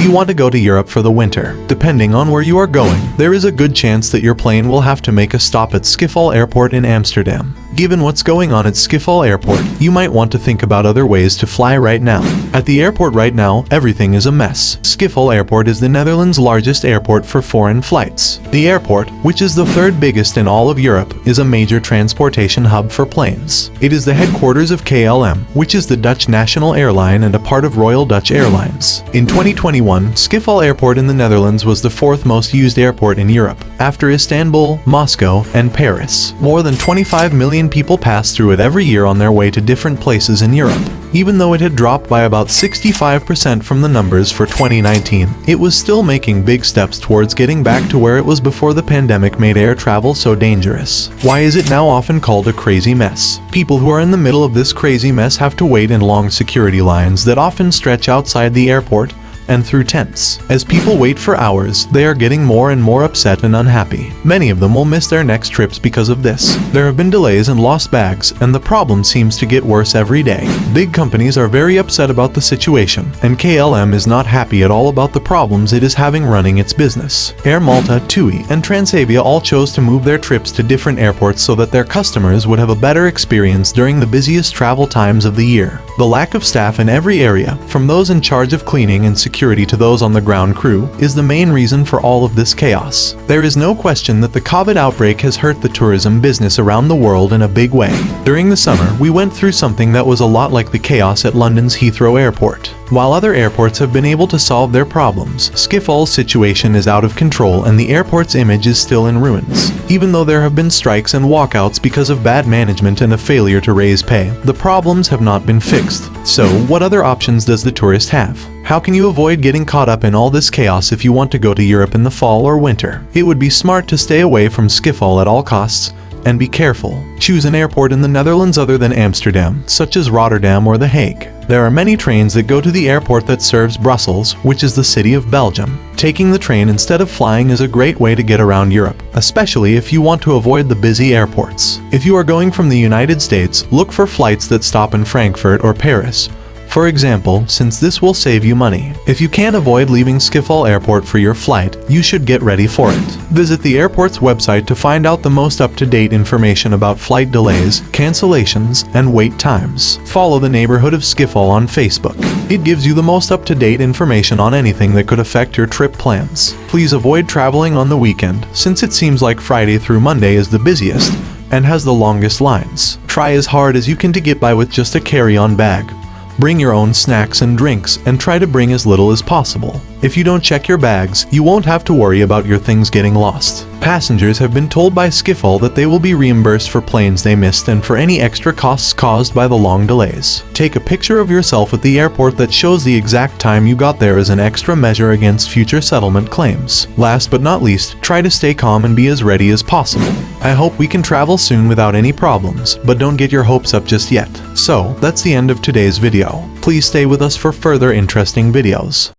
you want to go to Europe for the winter? Depending on where you are going, there is a good chance that your plane will have to make a stop at Schiphol Airport in Amsterdam. Given what's going on at Schiphol Airport, you might want to think about other ways to fly right now. At the airport right now, everything is a mess. Schiphol Airport is the Netherlands' largest airport for foreign flights. The airport, which is the third biggest in all of Europe, is a major transportation hub for planes. It is the headquarters of KLM, which is the Dutch national airline and a part of Royal Dutch Airlines. In 2021, Schiphol Airport in the Netherlands was the fourth most used airport in Europe, after Istanbul, Moscow, and Paris. More than 25 million people pass through it every year on their way to different places in Europe. Even though it had dropped by about 65% from the numbers for 2019, it was still making big steps towards getting back to where it was before the pandemic made air travel so dangerous. Why is it now often called a crazy mess? People who are in the middle of this crazy mess have to wait in long security lines that often stretch outside the airport and through tents. As people wait for hours, they are getting more and more upset and unhappy. Many of them will miss their next trips because of this. There have been delays and lost bags, and the problem seems to get worse every day. Big companies are very upset about the situation, and KLM is not happy at all about the problems it is having running its business. Air Malta, TUI, and Transavia all chose to move their trips to different airports so that their customers would have a better experience during the busiest travel times of the year. The lack of staff in every area, from those in charge of cleaning and security to those on the ground crew, is the main reason for all of this chaos. There is no question that the COVID outbreak has hurt the tourism business around the world in a big way. During the summer, we went through something that was a lot like the chaos at London's Heathrow Airport. While other airports have been able to solve their problems, Schiphol's situation is out of control and the airport's image is still in ruins. Even though there have been strikes and walkouts because of bad management and a failure to raise pay, the problems have not been fixed. So, what other options does the tourist have? How can you avoid getting caught up in all this chaos if you want to go to Europe in the fall or winter? It would be smart to stay away from Schiphol at all costs, and be careful. Choose an airport in the Netherlands other than Amsterdam, such as Rotterdam or The Hague. There are many trains that go to the airport that serves Brussels, which is the city of Belgium. Taking the train instead of flying is a great way to get around Europe, especially if you want to avoid the busy airports. If you are going from the United States, look for flights that stop in Frankfurt or Paris, for example, since this will save you money. If you can't avoid leaving Schiphol Airport for your flight, you should get ready for it. Visit the airport's website to find out the most up-to-date information about flight delays, cancellations, and wait times. Follow the neighborhood of Schiphol on Facebook. It gives you the most up-to-date information on anything that could affect your trip plans. Please avoid traveling on the weekend, since it seems like Friday through Monday is the busiest and has the longest lines. Try as hard as you can to get by with just a carry-on bag. Bring your own snacks and drinks and try to bring as little as possible. If you don't check your bags, you won't have to worry about your things getting lost. Passengers have been told by Schiphol that they will be reimbursed for planes they missed and for any extra costs caused by the long delays. Take a picture of yourself at the airport that shows the exact time you got there as an extra measure against future settlement claims. Last but not least, try to stay calm and be as ready as possible. I hope we can travel soon without any problems, but don't get your hopes up just yet. So, that's the end of today's video. Please stay with us for further interesting videos.